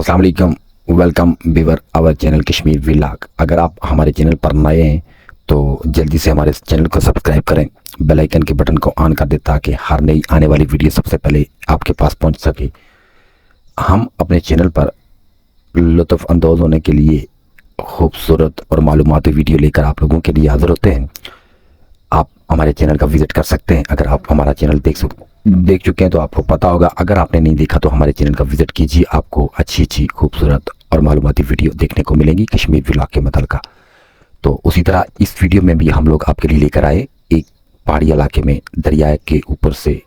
अस्सलाम वालेकुम, welcome viewer our channel Kashmir vlog. अगर आप हमारे चैनल पर नए हैं तो जल्दी से हमारे चैनल को सब्सक्राइब करें, बेल आइकन के बटन को ऑन कर दें ताकि हर नई आने वाली वीडियो सबसे पहले आपके पास पहुंच सके। हम अपने चैनल पर लुत्फ़ अंदोज़ होने के लिए खूबसूरत और मालूमाती वीडियो लेकर आप लोगों के लिए हाज़िर होते हैं। आप हमारे चैनल का विज़िट कर सकते हैं। अगर आप हमारा चैनल देख चुके हैं तो आपको पता होगा, अगर आपने नहीं देखा तो हमारे चैनल का विज़िट कीजिए। आपको अच्छी खूबसूरत और मालूमाती वीडियो देखने को मिलेंगी कश्मीर व्लॉग के मतलब। तो उसी तरह इस वीडियो में भी हम लोग आपके लिए लेकर आए एक पहाड़ी इलाके में दरिया के ऊपर से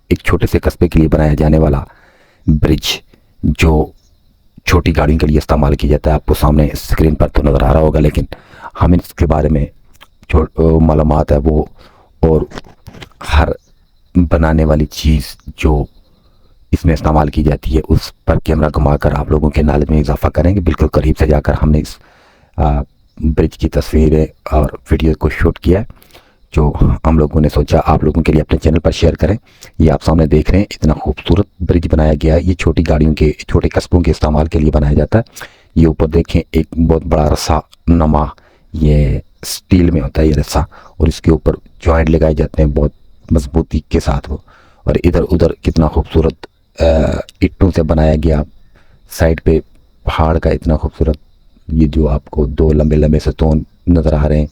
एक छोटे से कस्बे के लिए बनाया जाने वाला ब्रिज, जो छोटी गाड़ियों के लिए इस्तेमाल किया जाता है। आपको सामने स्क्रीन पर तो नज़र आ रहा होगा, लेकिन हम इसके बारे में जो मालूमात है वो और हर बनाने वाली चीज़ जो इसमें इस्तेमाल की जाती है उस पर कैमरा घुमाकर आप लोगों के नॉलेज में इजाफा करेंगे। बिल्कुल करीब से जाकर हमने इस ब्रिज की तस्वीरें और वीडियो को शूट किया है, जो हम लोगों ने सोचा आप लोगों के लिए अपने चैनल पर शेयर करें। ये आप सामने देख रहे हैं, इतना खूबसूरत ब्रिज बनाया गया है। ये छोटी गाड़ियों के, छोटे कस्बों के इस्तेमाल के लिए बनाया जाता है। ये ऊपर देखें एक बहुत बड़ा रस्सा नमा, ये स्टील में होता है ये रस्सा, और इसके ऊपर जॉइंट लगाए जाते हैं बहुत मजबूती के साथ वो। और इधर उधर कितना खूबसूरत ईंटों से बनाया गया। साइड पे पहाड़ का इतना खूबसूरत, ये जो आपको दो लंबे लंबे सतून नज़र आ रहे हैं,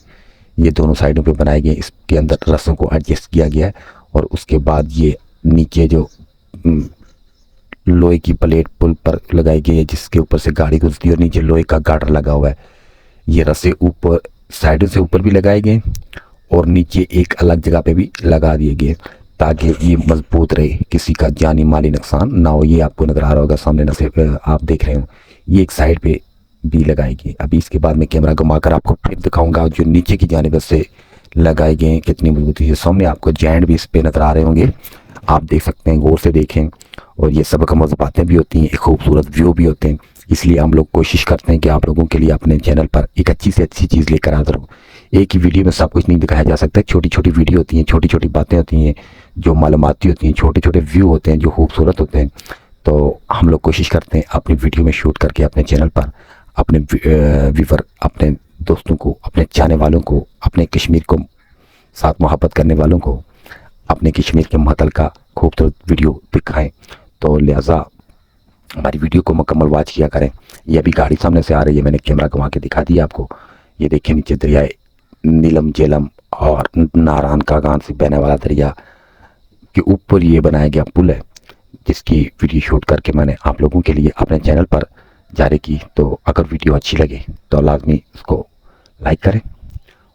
ये दोनों साइडों पे बनाए गए। इसके अंदर रस्सों को एडजस्ट किया गया है। और उसके बाद ये नीचे जो लोहे की प्लेट पुल पर लगाई गई है जिसके ऊपर से गाड़ी गुजरती है, और नीचे लोहे का गार्डर लगा हुआ है। ये रस्से ऊपर साइडों से ऊपर भी लगाए गए और नीचे एक अलग जगह पे भी लगा दिए गए ताकि ये मजबूत रहे, किसी का जानी माली नुकसान ना हो। ये आपको नज़र आ रहा होगा सामने न सिर्फ आप देख रहे हो, ये एक साइड पे भी लगाई गई। अभी इसके बाद में कैमरा घुमाकर आपको फिर दिखाऊंगा जो नीचे की जानिब से लगाए गए हैं कितनी मजबूती है। सामने आपको जॉइंट भी इस पे नज़र आ रहे होंगे, आप देख सकते हैं, गौर से देखें। और ये सब कमज़ बातें भी होती हैं, एक खूबसूरत व्यू भी होते हैं। इसलिए हम लोग कोशिश करते हैं कि आप लोगों के लिए अपने चैनल पर एक अच्छी से अच्छी चीज़ लेकर हाजिर हो। एक ही वीडियो में सब कुछ नहीं दिखाया जा सकता। छोटी छोटी वीडियो होती हैं, छोटी छोटी बातें होती हैं जो मालूमाती होती हैं, छोटे छोटे व्यू होते हैं जो खूबसूरत होते हैं। तो हम लोग कोशिश करते हैं अपनी वीडियो में शूट करके अपने चैनल पर अपने व्यूवर, अपने दोस्तों को, अपने चाहने वालों को, अपने कश्मीर को साथ मोहब्बत करने वालों को अपने कश्मीर के मतल का खूबसूरत वीडियो दिखाएं। तो लिहाजा हमारी वीडियो को मुकम्मल वॉच किया करें। ये अभी गाड़ी सामने से आ रही है, मैंने कैमरा घुमा के दिखा दिया आपको। ये देखिए नीचे दरिया नीलम झेलम और नारायण कागान से बहने वाला दरिया के ऊपर ये बनाया गया पुल है, जिसकी वीडियो शूट करके मैंने आप लोगों के लिए अपने चैनल पर जारी की। तो अगर वीडियो अच्छी लगे तो लाजमी उसको लाइक करें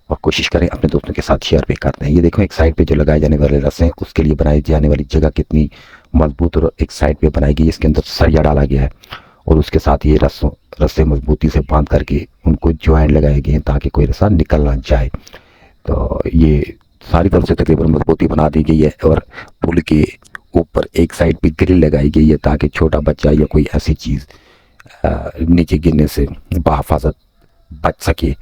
और कोशिश करें अपने दोस्तों के साथ शेयर भी करते हैं। ये देखो एक साइड पे जो लगाए जाने वाले रस्से हैं उसके लिए बनाई जाने वाली जगह कितनी मजबूत और एक साइड पे बनाई गई, इसके अंदर सरिया डाला गया है और उसके साथ ये रस्से मजबूती से बांध करके उनको ज्वाइंट लगाए गए हैं ताकि कोई रस्सा निकल ना जाए। तो ये सारी तरफ से तकरीबन मजबूती बना दी गई है और पुल के ऊपर एक साइड पे ग्रिल लगाई गई है ताकि छोटा बच्चा या कोई ऐसी चीज़ नीचे गिरने से बहिफाजत बच सके।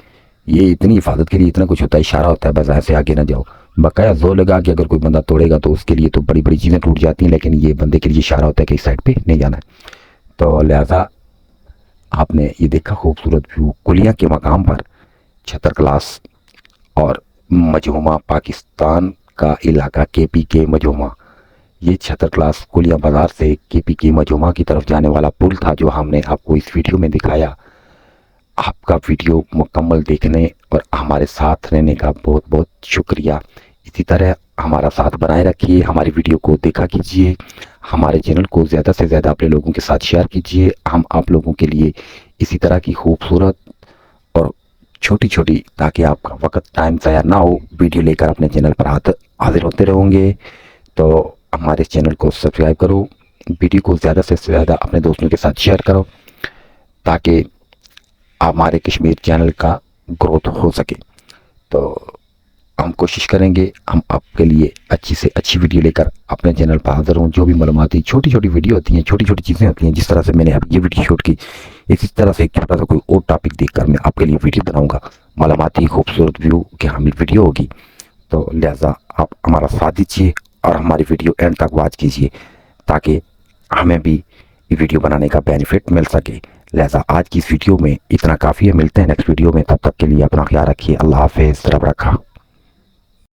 ये इतनी हिफाजत के लिए इतना कुछ होता है, इशारा होता है बस ऐसे आगे ना जाओ। बकाया जोर लगा कि अगर कोई बंदा तोड़ेगा तो उसके लिए तो बड़ी बड़ी चीज़ें टूट जाती हैं, लेकिन ये बंदे के लिए इशारा होता है कि इस साइड पे नहीं जाना है। तो लिहाजा आपने ये देखा खूबसूरत व्यू कुलिया के मकाम पर छतर क्लास और मजहुमा, पाकिस्तान का इलाका KPK मजहुमा। ये छतर क्लास कुलिया बाजार से KPK मजहुमा की तरफ जाने वाला पुल था जो हमने आपको इस वीडियो में दिखाया। आपका वीडियो मुकम्मल देखने और हमारे साथ रहने का बहुत बहुत शुक्रिया। इसी तरह हमारा साथ बनाए रखिए, हमारी वीडियो को देखा कीजिए, हमारे चैनल को ज़्यादा से ज़्यादा अपने लोगों के साथ शेयर कीजिए। हम आप लोगों के लिए इसी तरह की खूबसूरत और छोटी छोटी, ताकि आपका वक्त टाइम ज़ाया ना हो, वीडियो लेकर अपने चैनल पर हाजिर होते रहेंगे। तो हमारे चैनल को सब्सक्राइब करो, वीडियो को ज़्यादा से ज़्यादा अपने दोस्तों के साथ शेयर करो ताकि हमारे कश्मीर चैनल का ग्रोथ हो सके। तो हम कोशिश करेंगे हम आपके लिए अच्छी से अच्छी वीडियो लेकर अपने चैनल पर हाजिर हों। जो भी मालूमाती छोटी छोटी वीडियो होती हैं, छोटी छोटी चीज़ें होती हैं, जिस तरह से मैंने अभी ये वीडियो शूट की, इसी तरह से एक छोटा सा कोई और टॉपिक देखकर मैं आपके लिए वीडियो बनाऊंगा। मालूमाती खूबसूरत व्यू की हमें वीडियो होगी। तो लिहाजा आप हमारा साथ दीजिए और हमारी वीडियो एंड तक वॉच कीजिए ताकि हमें भी ये वीडियो बनाने का बेनिफिट मिल सके। लिहाजा आज की इस वीडियो में इतना काफ़ी है। मिलते हैं नेक्स्ट वीडियो में, तब तक के लिए अपना ख्याल रखिए। अल्लाह हाफिज़। रब रखा।